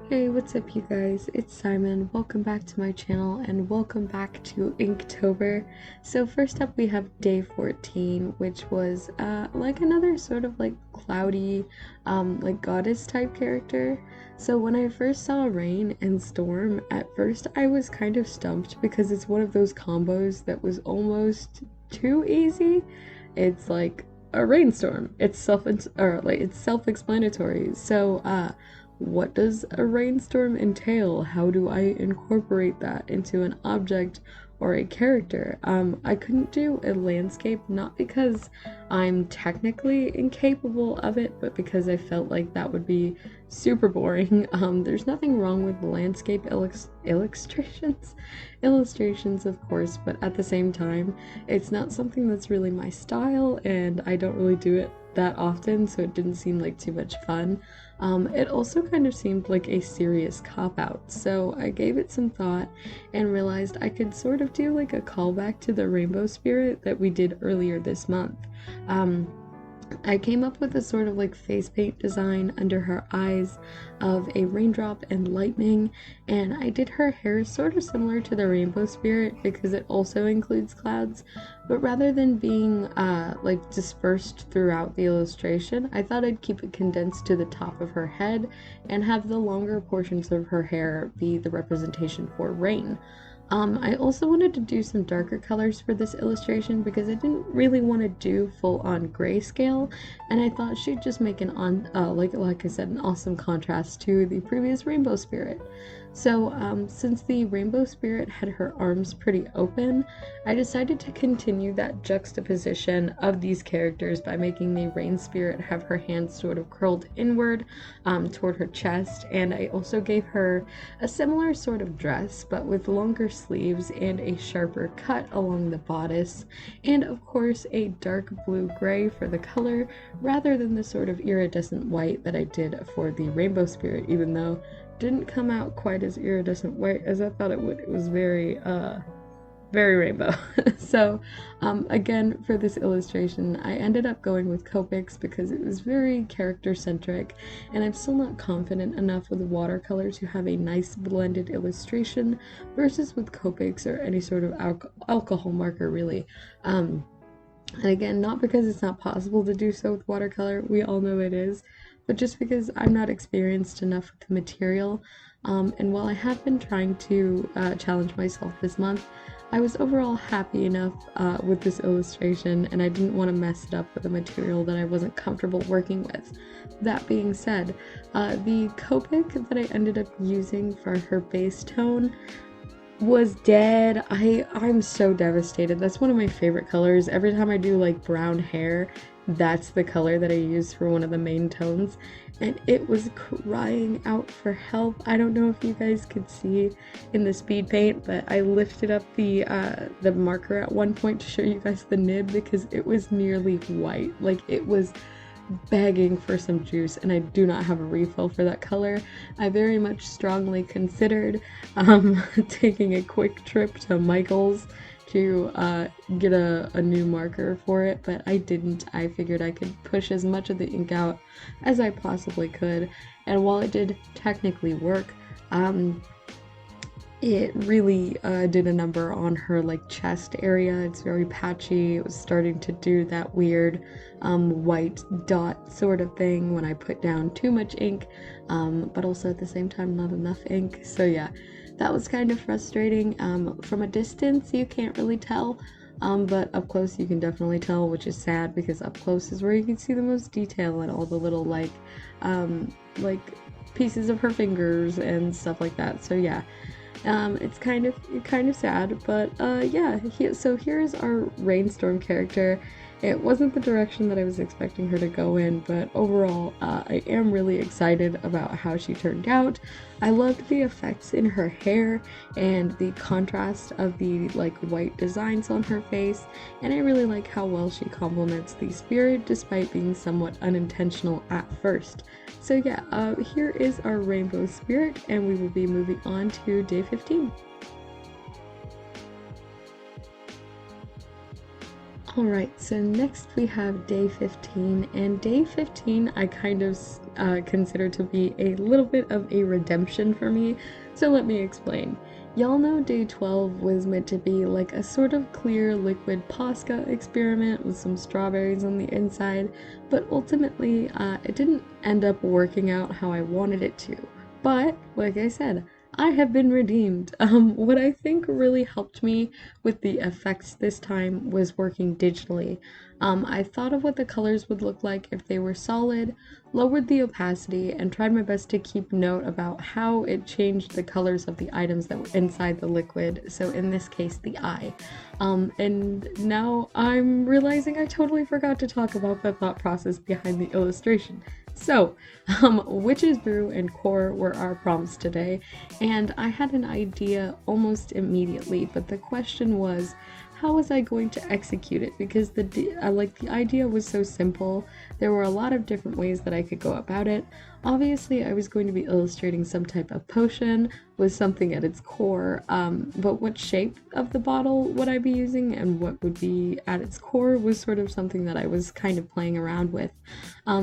Hey, what's up you guys? It's Simon. Welcome back to my channel and welcome back to Inktober. So first up we have day 14, which was like another sort of like cloudy like goddess type character. So when I first saw Rain and Storm, at first I was kind of stumped because it's one of those combos that was almost too easy. It's like a rainstorm. It's self-explanatory. So what does a rainstorm entail? How do I incorporate that into an object or a character? I couldn't do a landscape, not because I'm technically incapable of it, but because I felt like that would be super boring. There's nothing wrong with landscape illustrations, of course, but at the same time, it's not something that's really my style, and I don't really do it that often, so it didn't seem like too much fun. It also kind of seemed like a serious cop-out, so I gave it some thought and realized I could sort of do like a callback to the rainbow spirit that we did earlier this month. I came up with a sort of like face paint design under her eyes of a raindrop and lightning, and I did her hair sort of similar to the rainbow spirit because it also includes clouds, but rather than being like dispersed throughout the illustration, I thought I'd keep it condensed to the top of her head and have the longer portions of her hair be the representation for rain. I also wanted to do some darker colors for this illustration because I didn't really want to do full-on grayscale, and I thought she'd just make an like I said, an awesome contrast to the previous rainbow spirit. So since the rainbow spirit had her arms pretty open, I decided to continue that juxtaposition of these characters by making the rain spirit have her hands sort of curled inward toward her chest, and I also gave her a similar sort of dress but with longer sleeves and a sharper cut along the bodice, and of course a dark blue-gray for the color rather than the sort of iridescent white that I did for the rainbow spirit, even though didn't come out quite as iridescent white as I thought it would. It was very rainbow. So again, for this illustration I ended up going with Copics because it was very character centric, and I'm still not confident enough with watercolor to have a nice blended illustration versus with Copics or any sort of alcohol marker really. And again, not because it's not possible to do so with watercolor, we all know it is, but just because I'm not experienced enough with the material. And while I have been trying to challenge myself this month, I was overall happy enough with this illustration, and I didn't want to mess it up with a material that I wasn't comfortable working with. That being said, the Copic that I ended up using for her base tone was dead. I'm so devastated. That's one of my favorite colors. Every time I do like brown hair, that's the color that I use for one of the main tones, and it was crying out for help. I don't know if you guys could see in the speed paint, but I lifted up the marker at one point to show you guys the nib because it was nearly white. Like, it was begging for some juice, and I do not have a refill for that color. I very much strongly considered taking a quick trip to Michael's to get a new marker for it, but I didn't. I figured I could push as much of the ink out as I possibly could, and while it did technically work, it really did a number on her like chest area. It's very patchy. It was starting to do that weird white dot sort of thing when I put down too much ink, but also at the same time not enough ink. So yeah, that was kind of frustrating. From a distance you can't really tell, but up close you can definitely tell, which is sad because up close is where you can see the most detail and all the little like pieces of her fingers and stuff like that. So yeah, it's kind of sad, but yeah. So here's our Rainstorm character. It wasn't the direction that I was expecting her to go in, but overall I am really excited about how she turned out. I loved the effects in her hair and the contrast of the like white designs on her face, and I really like how well she complements the spirit despite being somewhat unintentional at first. So yeah, here is our rainbow spirit, and we will be moving on to day 15. Alright, so next we have day 15, and day 15 I kind of consider to be a little bit of a redemption for me, so let me explain. Y'all know day 12 was meant to be like a sort of clear liquid Posca experiment with some strawberries on the inside, but ultimately it didn't end up working out how I wanted it to. But, like I said, I have been redeemed. What I think really helped me with the effects this time was working digitally. I thought of what the colors would look like if they were solid, lowered the opacity, and tried my best to keep note about how it changed the colors of the items that were inside the liquid, so in this case the eye. And now I'm realizing I totally forgot to talk about the thought process behind the illustration. So, Witch's Brew and Core were our prompts today, and I had an idea almost immediately, but the question was, how was I going to execute it? Because the idea was so simple. There were a lot of different ways that I could go about it. Obviously, I was going to be illustrating some type of potion with something at its core, but what shape of the bottle would I be using and what would be at its core was sort of something that I was kind of playing around with.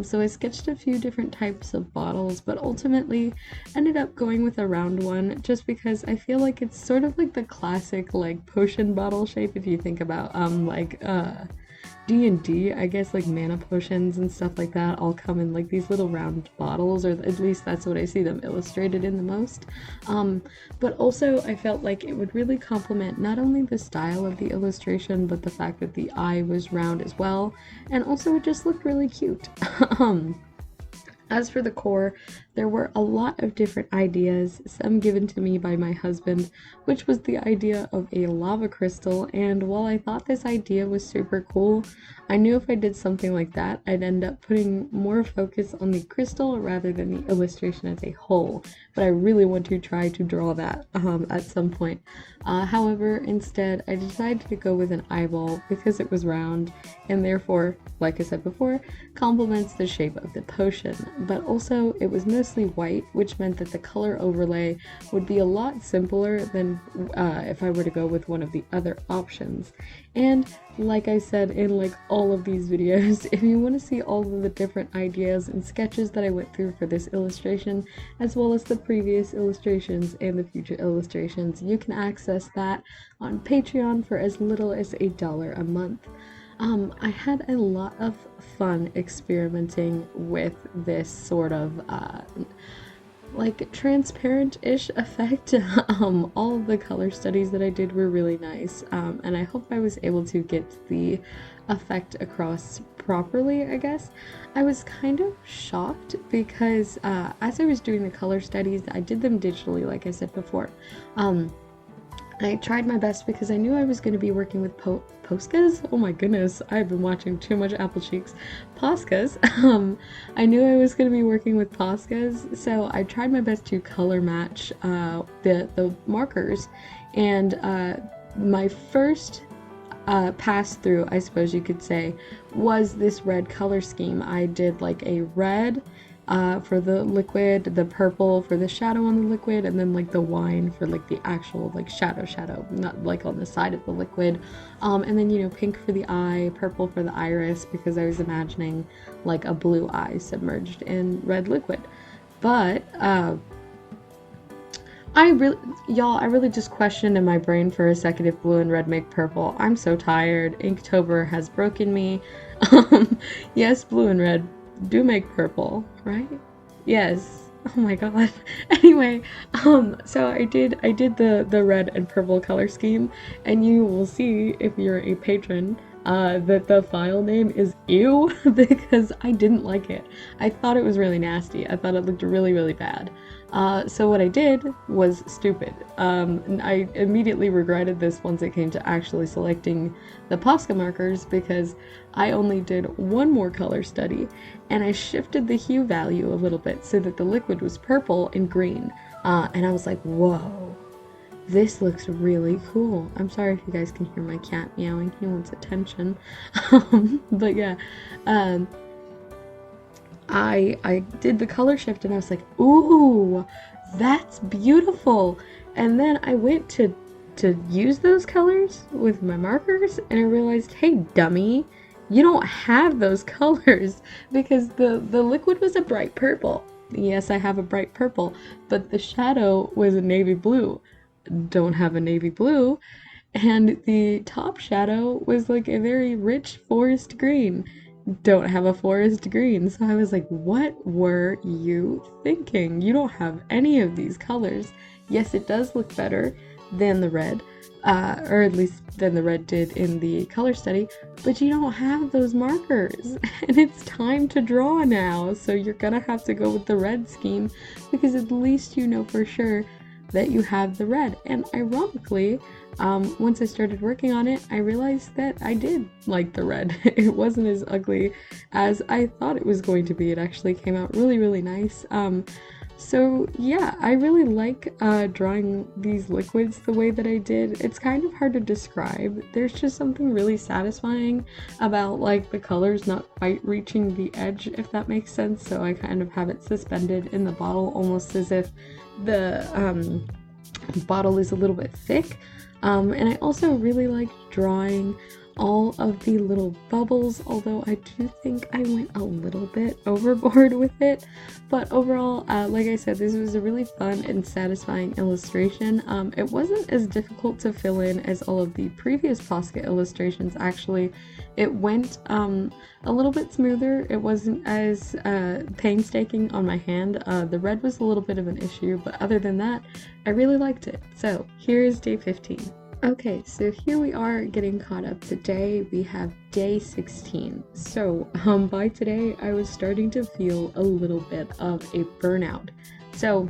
So I sketched a few different types of bottles, but ultimately ended up going with a round one just because I feel like it's sort of like the classic like potion bottle shape if you think about D&D, I guess, like mana potions and stuff like that all come in like these little round bottles, or at least that's what I see them illustrated in the most. But also I felt like it would really complement not only the style of the illustration, but the fact that the eye was round as well, and also it just looked really cute. As for the core, there were a lot of different ideas, some given to me by my husband, which was the idea of a lava crystal, and while I thought this idea was super cool, I knew if I did something like that, I'd end up putting more focus on the crystal rather than the illustration as a whole, but I really want to try to draw that at some point. However, instead, I decided to go with an eyeball because it was round, and therefore, like I said before, complements the shape of the potion, but also it was mostly white, which meant that the color overlay would be a lot simpler than if I were to go with one of the other options. And like I said in like all of these videos, if you want to see all of the different ideas and sketches that I went through for this illustration, as well as the previous illustrations and the future illustrations, you can access that on Patreon for as little as $1 a month. I had a lot of fun experimenting with this sort of like transparent-ish effect. All of the color studies that I did were really nice, and I hope I was able to get the effect across properly, I guess. I was kind of shocked because as I was doing the color studies, I did them digitally, like I said before. I tried my best because I knew I was going to be working with Poscas. Oh my goodness, I've been watching too much Apple Cheeks. Poscas. I knew I was going to be working with Poscas, so I tried my best to color match the markers. And my first pass through, I suppose you could say, was this red color scheme. I did like a red for the liquid, the purple for the shadow on the liquid, and then like the wine for like the actual like shadow, not like on the side of the liquid. And then, you know, pink for the eye, purple for the iris, because I was imagining like a blue eye submerged in red liquid. But I really just questioned in my brain for a second if blue and red make purple. I'm so tired. Inktober has broken me. Yes, blue and red do make purple, right? Yes. Oh my god. Anyway, so I did the red and purple color scheme, and you will see if you're a patron that the file name is ew because I didn't like it. I thought it was really nasty. I thought it looked really, really bad. So what I did was stupid. And I immediately regretted this once it came to actually selecting the Posca markers because I only did one more color study and I shifted the hue value a little bit so that the liquid was purple and green. And I was like, whoa, this looks really cool. I'm sorry if you guys can hear my cat meowing. He wants attention. But yeah, I did the color shift and I was like, ooh, that's beautiful. And then I went to to use those colors with my markers, and I realized, hey dummy, you don't have those colors because the liquid was a bright purple. Yes, I have a bright purple, but the shadow was a navy blue. Don't have a navy blue. And the top shadow was like a very rich forest green. Don't have a forest green. So I was like, what were you thinking? You don't have any of these colors. Yes, it does look better than the red, or at least than the red did in the color study, but you don't have those markers. And it's time to draw now. So you're gonna have to go with the red scheme because at least you know for sure that you have the red. And ironically, once I started working on it, I realized that I did like the red. It wasn't as ugly as I thought it was going to be. It actually came out really, really nice. So yeah, I really like drawing these liquids the way that I did. It's kind of hard to describe. There's just something really satisfying about like the colors not quite reaching the edge, if that makes sense. So I kind of have it suspended in the bottle almost as if the bottle is a little bit thick. And I also really like drawing all of the little bubbles, although I do think I went a little bit overboard with it. But overall, like I said, this was a really fun and satisfying illustration. It wasn't as difficult to fill in as all of the previous Posca illustrations, actually. It went a little bit smoother. It wasn't as painstaking on my hand. The red was a little bit of an issue, but other than that, I really liked it. So here's day 15. Okay, so here we are getting caught up today. We have day 16. So by today, I was starting to feel a little bit of a burnout. So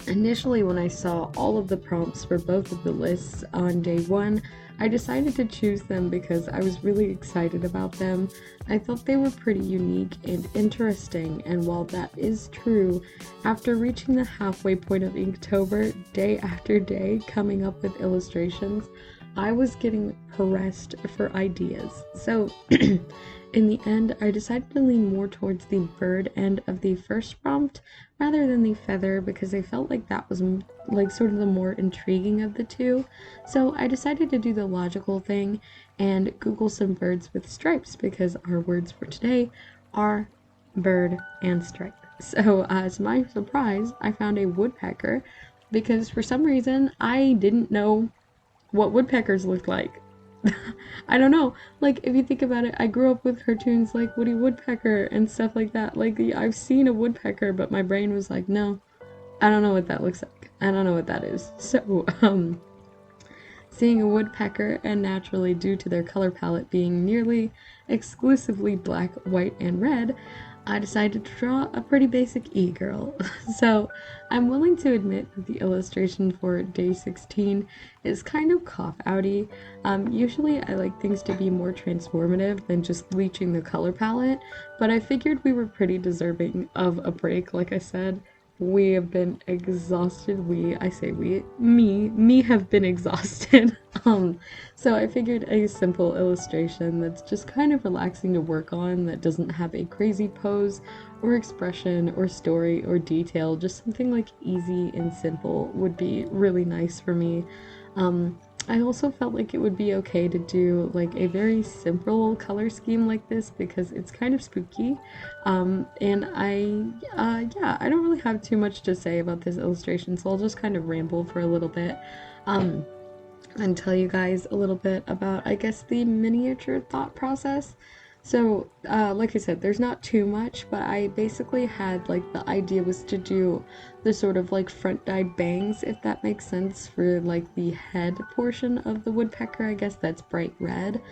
initially when I saw all of the prompts for both of the lists on day 1, I decided to choose them because I was really excited about them. I thought they were pretty unique and interesting, and while that is true, after reaching the halfway point of Inktober, day after day coming up with illustrations, I was getting pressed for ideas. So in the end, I decided to lean more towards the bird end of the first prompt rather than the feather because I felt like that was like sort of the more intriguing of the two. So I decided to do the logical thing and Google some birds with stripes because our words for today are bird and stripe. So to my surprise, I found a woodpecker because for some reason I didn't know what woodpeckers looked like. I don't know, like if you think about it, I grew up with cartoons like Woody Woodpecker and stuff like that. Like I've seen a woodpecker, but my brain was like, no, I don't know what that looks like. I don't know what that is. So, seeing a woodpecker, and naturally due to their color palette being nearly exclusively black, white, and red, I decided to draw a pretty basic e-girl. So I'm willing to admit that the illustration for day 16 is kind of cop-outy. Usually I like things to be more transformative than just bleaching the color palette, but I figured we were pretty deserving of a break. Like I said, we have been exhausted. Me have been exhausted. So I figured a simple illustration that's just kind of relaxing to work on, that doesn't have a crazy pose or expression or story or detail, just something like easy and simple would be really nice for me. I also felt like it would be okay to do like a very simple color scheme like this because it's kind of spooky. And yeah, I don't really have too much to say about this illustration, so I'll just kind of ramble for a little bit. And tell you guys a little bit about, I guess, the miniature thought process. So, like I said, there's not too much, but I basically had, like, the idea was to do the sort of, like, front-dyed bangs, if that makes sense, for, like, the head portion of the woodpecker. I guess that's bright red.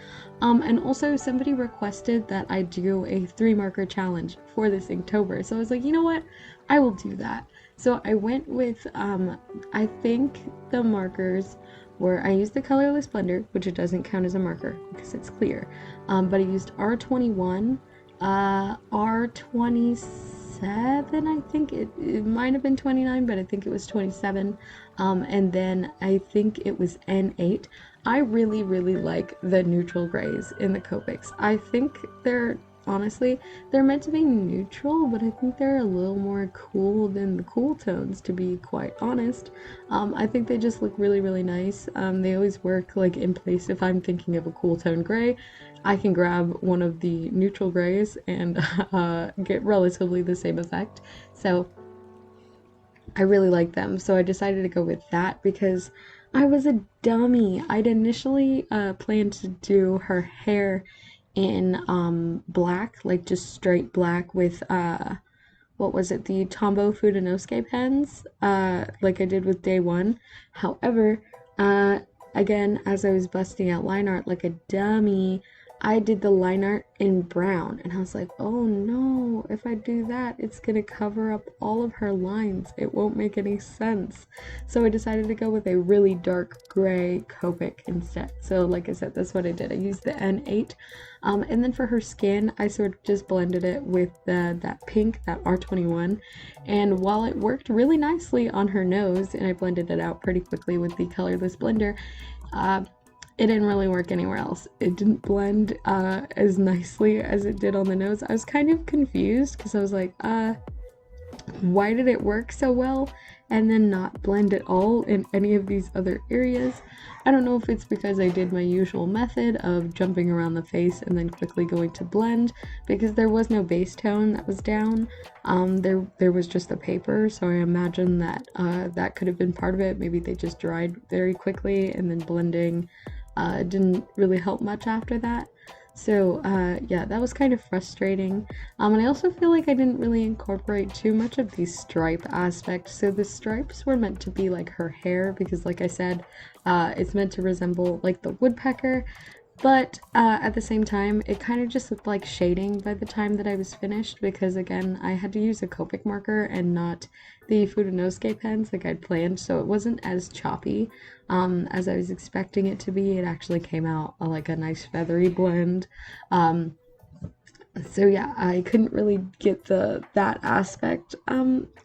And also somebody requested that I do a 3-marker challenge for this Inktober. So I was like, you know what? I will do that. So I went with, I think the markers where I used the colorless blender, which it doesn't count as a marker because it's clear, but I used R21, R27, I think it might have been 29, but I think it was 27, and then I think it was N8. I really like the neutral grays in the Copics. I think they're honestly. They're meant to be neutral, but I think they're a little more cool than the cool tones, to be quite honest. I think they just look really, really nice. They always work like in place. If I'm thinking of a cool tone gray, I can grab one of the neutral grays and get relatively the same effect. So I really like them, so I decided to go with that because I was a dummy. I'd initially planned to do her hair in black, like just straight black with what was it, the Tombow Fudenosuke pens, like I did with day one. However, uh, again, as I was busting out line art like a dummy, I did the line art in brown, and I was like, oh no, if I do that, it's gonna cover up all of her lines. It won't make any sense. So I decided to go with a really dark gray Copic instead. So like I said, that's what I did. I used the N8. And then for her skin, I sort of just blended it with that pink, that R21. And while it worked really nicely on her nose, and I blended it out pretty quickly with the colorless blender, it didn't really work anywhere else. It didn't blend as nicely as it did on the nose. I was kind of confused because I was like, why did it work so well and then not blend at all in any of these other areas? I don't know if it's because I did my usual method of jumping around the face and then quickly going to blend, because there was no base tone that was down. There was just the paper, so I imagine that that could have been part of it. Maybe they just dried very quickly and then blending didn't really help much after that. So yeah, that was kind of frustrating. And I also feel like I didn't really incorporate too much of the stripe aspect. So the stripes were meant to be like her hair, because like I said, it's meant to resemble like the woodpecker. But at the same time, it kind of just looked like shading by the time that I was finished, because again, I had to use a Copic marker and not the Fudenosuke pens like I'd planned, so it wasn't as choppy as I was expecting it to be. It actually came out like a nice feathery blend. So yeah, I couldn't really get that aspect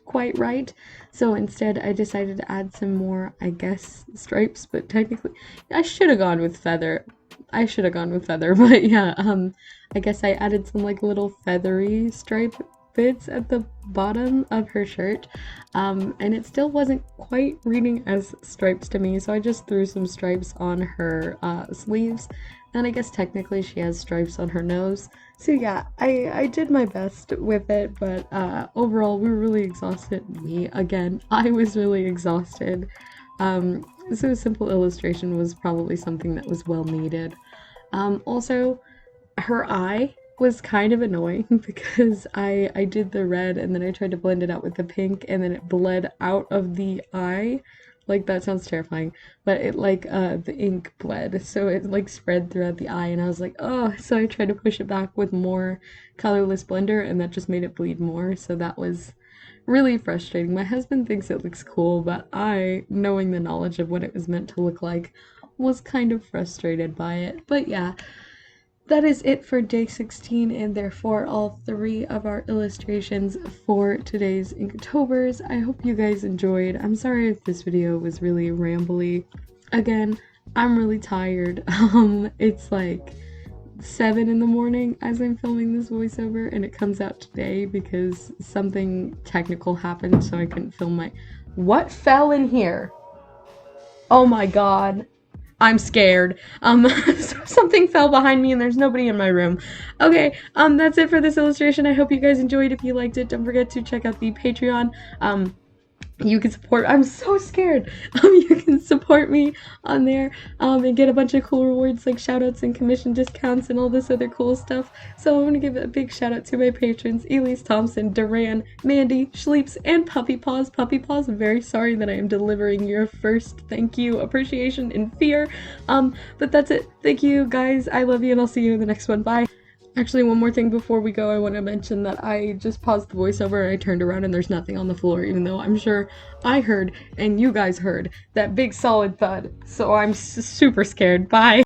quite right. So instead I decided to add some more, I guess, stripes, but technically I should have gone with feather. But yeah, I guess I added some like little feathery stripe bits at the bottom of her shirt, and it still wasn't quite reading as stripes to me, so I just threw some stripes on her sleeves, and I guess technically she has stripes on her nose. So yeah, I did my best with it, but overall we were really exhausted. I was really exhausted. So a simple illustration was probably something that was well needed. Also, her eye was kind of annoying because I did the red and then I tried to blend it out with the pink and then it bled out of the eye. Like, that sounds terrifying, but it like the ink bled, so it like spread throughout the eye, and I was like, oh, so I tried to push it back with more colorless blender and that just made it bleed more, so that was really frustrating. My husband thinks it looks cool, but I, knowing the knowledge of what it was meant to look like, was kind of frustrated by it. But yeah, that is it for day 16, and therefore all 3 of our illustrations for today's Inktober's. I hope you guys enjoyed. I'm sorry if this video was really rambly. Again, I'm really tired. It's like 7 in the morning as I'm filming this voiceover, and it comes out today because something technical happened, so I couldn't film my— What fell in here? Oh my god. I'm scared. So something fell behind me and there's nobody in my room. Okay, that's it for this illustration. I hope you guys enjoyed. If you liked it, don't forget to check out the Patreon. You can support— I'm so scared. You can support me on there and get a bunch of cool rewards like shoutouts and commission discounts and all this other cool stuff. So I want to give a big shout out to my patrons: Elise Thompson, Duran, Mandy, Schleeps, and Puppy Paws. Puppy Paws, I'm very sorry that I am delivering your first thank you, appreciation, and fear. But that's it. Thank you guys. I love you, and I'll see you in the next one. Bye. Actually, one more thing before we go, I want to mention that I just paused the voiceover and I turned around and there's nothing on the floor, even though I'm sure I heard and you guys heard that big solid thud. So I'm super scared. Bye.